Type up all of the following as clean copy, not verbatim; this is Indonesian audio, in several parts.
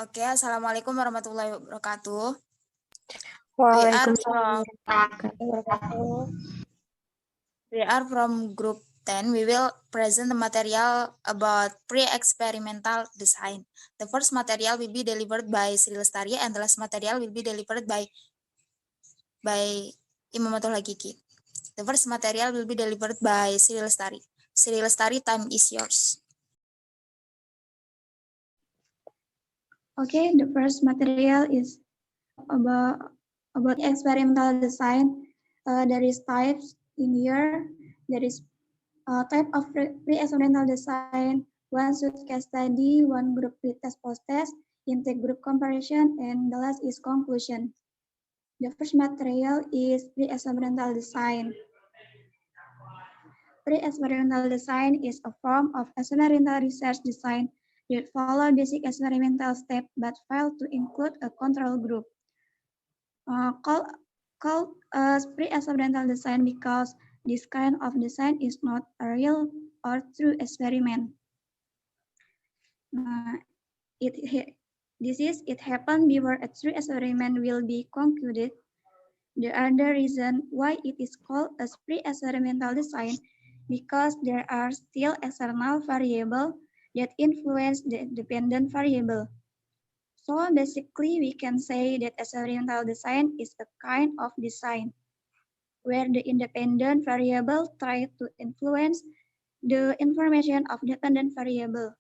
Oke, Assalamualaikum warahmatullahi wabarakatuh. Waalaikumsalam warahmatullahi wabarakatuh. We are from group 10. We will present the material about pre-experimental design. The first material will be delivered by Sri Lestari and the last material will be delivered by Imamatul Hakiki. The first material will be delivered by Sri Lestari. Sri Lestari, time is yours. Okay, the first material is about experimental design. There is types in here. There is type of pre-experimental design, one suit case study, one group pretest post-test, intake group comparison, and the last is conclusion. The first material is pre-experimental design. Pre-experimental design is a form of experimental research design that follow basic experimental steps but fail to include a control group. Called pre-experimental design because this kind of design is not a real or true experiment. It happened before a true experiment will be concluded. The other reason why it is called a pre-experimental design because there are still external variables that influence the dependent variable. So basically, we can say that experimental design is a kind of design where the independent variable try to influence the information of dependent variable.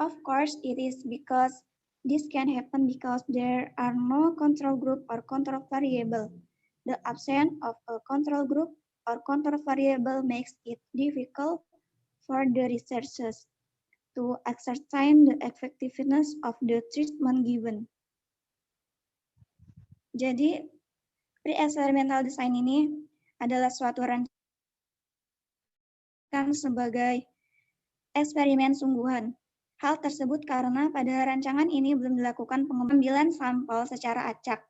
Of course, it is because this can happen because there are no control group or control variable. The absence of a control group or control variable makes it difficult for the researchers to ascertain the effectiveness of the treatment given. Jadi, pre-experimental design ini adalah suatu rancangan sebagai eksperimen sungguhan. Hal tersebut karena pada rancangan ini belum dilakukan pengambilan sampel secara acak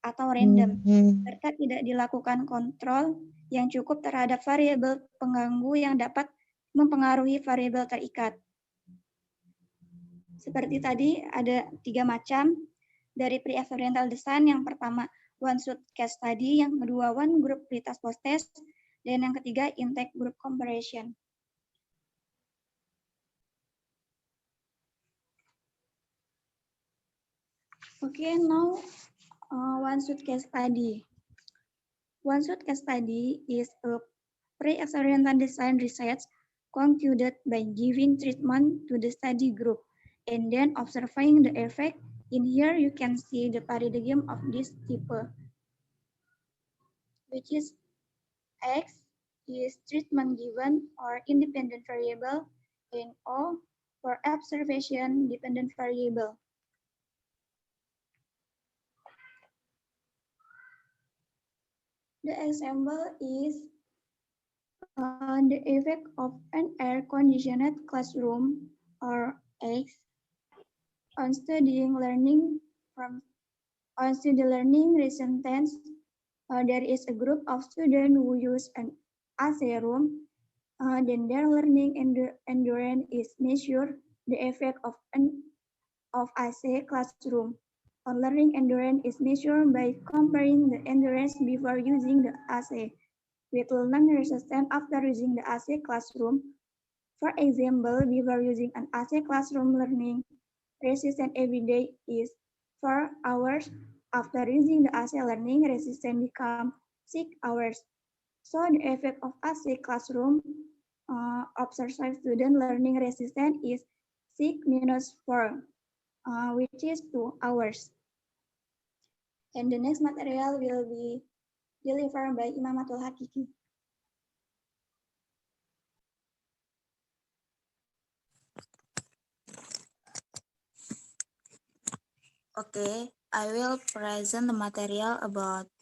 atau random, serta tidak dilakukan kontrol yang cukup terhadap variabel pengganggu yang dapat mempengaruhi variabel terikat. Seperti tadi, ada 3 macam dari pre-experimental design. Yang pertama, one suit case study, yang kedua, one group pretest post-test, dan yang ketiga, intake group comparison. Okay, now one suit case study. One suit case study is a pre-experimental design research concluded by giving treatment to the study group and then observing the effect. In here, you can see the paradigm of this type, which is X is treatment given or independent variable, and O for observation dependent variable. The example is the effect of an air-conditioned classroom, or X, on studying learning recent tense. There is a group of students who use an AC room. Then their learning endurance is measured. The effect of AC classroom on learning endurance is measured by comparing the endurance before using the AC with learning resistance after using the AC classroom. For example, before using an AC classroom, learning resistance every day is 4 hours. After using the AC, learning resistance become 6 hours. So the effect of AC classroom observed student learning resistance is 6 minus 4. Which is 2 hours. And the next material will be delivered by Imamatul Hakiki. Okay, I will present the material about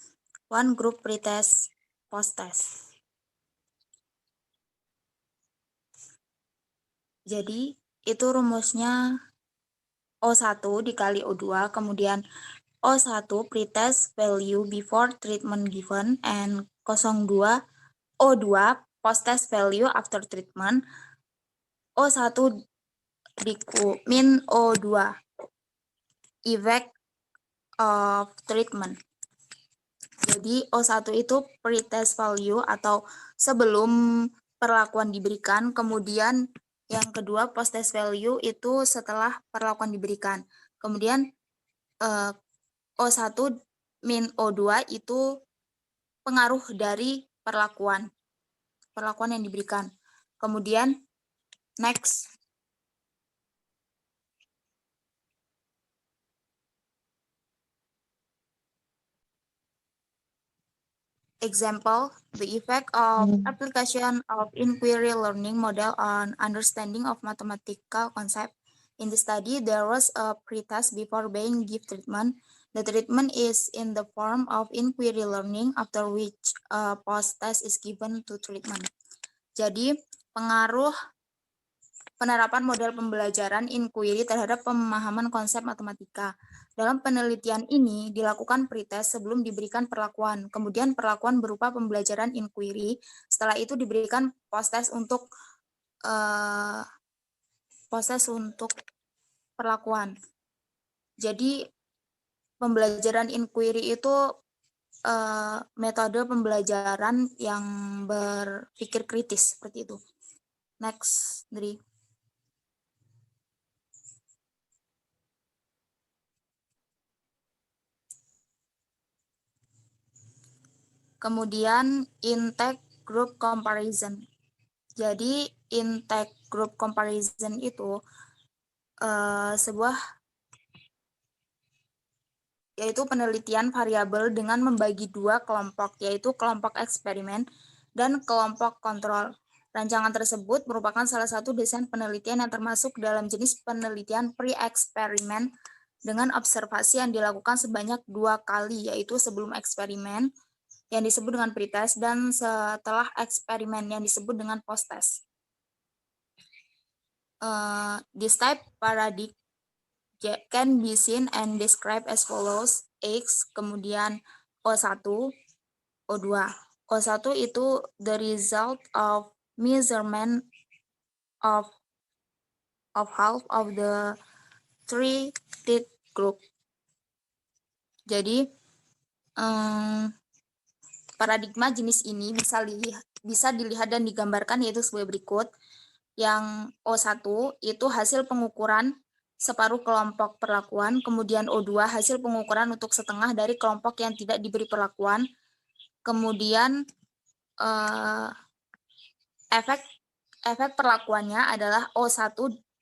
one group pretest post-test. Jadi, itu rumusnya O1 dikali O2, kemudian O1 pretest value before treatment given, and 02 O2 post-test value after treatment. O1 min O2, effect of treatment. Jadi O1 itu pre-test value atau sebelum perlakuan diberikan, kemudian yang kedua post-test value itu setelah perlakuan diberikan. Kemudian O1 min O2 itu pengaruh dari perlakuan yang diberikan. Kemudian next. Example, the effect of application of inquiry learning model on understanding of mathematical concept. In the study, there was a pretest before being give treatment. The treatment is in the form of inquiry learning, after which a post-test is given to treatment. Jadi, pengaruh penerapan model pembelajaran inquiry terhadap pemahaman konsep matematika. Dalam penelitian ini dilakukan pretest sebelum diberikan perlakuan. Kemudian perlakuan berupa pembelajaran inquiry. Setelah itu diberikan post-test untuk perlakuan. Jadi pembelajaran inquiry itu metode pembelajaran yang berpikir kritis seperti itu. Next, Dri. Kemudian intake group comparison. Jadi intake group comparison itu yaitu penelitian variabel dengan membagi dua kelompok, yaitu kelompok eksperimen dan kelompok kontrol. Rancangan tersebut merupakan salah satu desain penelitian yang termasuk dalam jenis penelitian pre-eksperimen dengan observasi yang dilakukan sebanyak 2 kali, yaitu sebelum eksperimen yang disebut dengan pretest dan setelah eksperimen yang disebut dengan post-test. This type paradigm can be seen and described as follows: X, kemudian O1, O2. O1 itu the result of measurement of half of the treated group. Jadi paradigma jenis ini bisa dilihat dan digambarkan yaitu sebagai berikut. Yang O1 itu hasil pengukuran separuh kelompok perlakuan, kemudian O2 hasil pengukuran untuk setengah dari kelompok yang tidak diberi perlakuan, kemudian efek perlakuannya adalah O1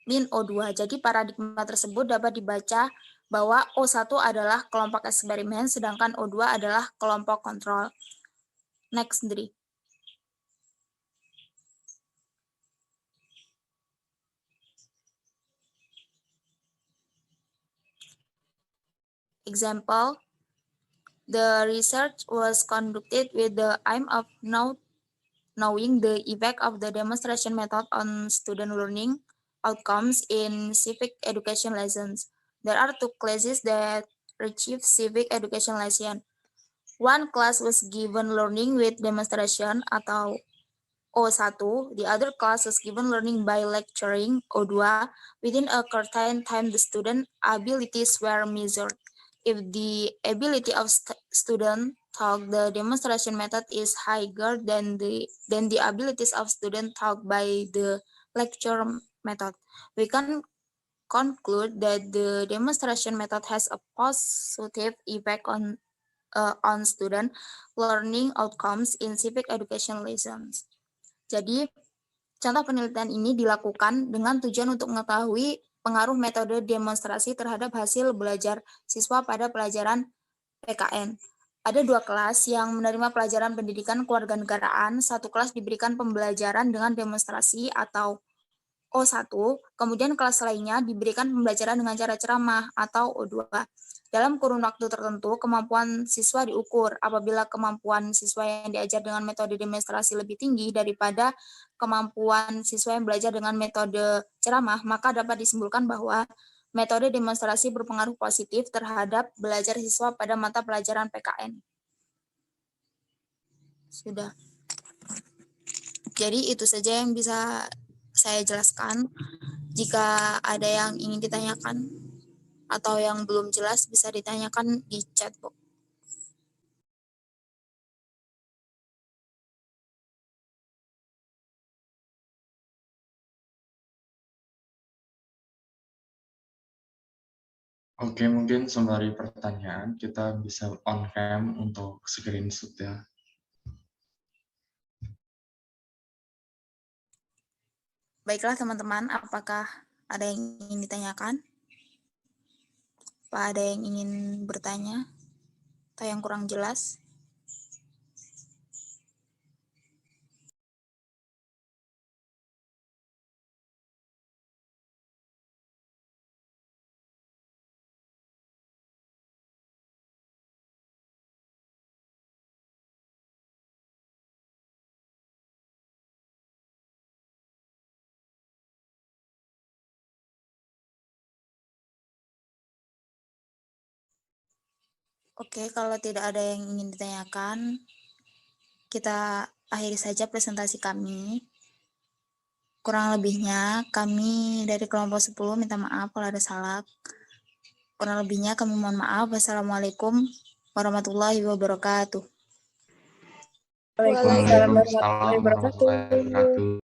min O2. Jadi paradigma tersebut dapat dibaca bahwa O1 adalah kelompok eksperimen, sedangkan O2 adalah kelompok kontrol. Next, Dri. Example, the research was conducted with the aim of knowing the effect of the demonstration method on student learning outcomes in civic education lessons. There are 2 classes that achieve civic education lesson. One class was given learning with demonstration atau O1, the other class was given learning by lecturing, O2. Within a certain time, the student abilities were measured. If the ability of student taught the demonstration method is higher than the abilities of student taught by the lecture method, we can conclude that the demonstration method has a positive effect on student learning outcomes in civic education lessons. Jadi, contoh penelitian ini dilakukan dengan tujuan untuk mengetahui pengaruh metode demonstrasi terhadap hasil belajar siswa pada pelajaran PKN. Ada 2 kelas yang menerima pelajaran pendidikan kewarganegaraan. 1 kelas diberikan pembelajaran dengan demonstrasi atau O1, kemudian kelas lainnya diberikan pembelajaran dengan cara ceramah atau O2. Dalam kurun waktu tertentu, kemampuan siswa diukur. Apabila kemampuan siswa yang diajar dengan metode demonstrasi lebih tinggi daripada kemampuan siswa yang belajar dengan metode ceramah, maka dapat disimpulkan bahwa metode demonstrasi berpengaruh positif terhadap belajar siswa pada mata pelajaran PKN. Sudah. Jadi itu saja yang bisa saya jelaskan. Jika ada yang ingin ditanyakan atau yang belum jelas bisa ditanyakan di chat box. Oke, mungkin sembari pertanyaan kita bisa on cam untuk screenshot ya. Baiklah teman-teman, apakah ada yang ingin ditanyakan? Apa ada yang ingin bertanya atau yang kurang jelas? Oke, kalau tidak ada yang ingin ditanyakan, kita akhiri saja presentasi kami. Kurang lebihnya, kami dari kelompok 10 minta maaf kalau ada salah. Kurang lebihnya kami mohon maaf. Wassalamualaikum warahmatullahi wabarakatuh. Waalaikumsalam warahmatullahi wabarakatuh.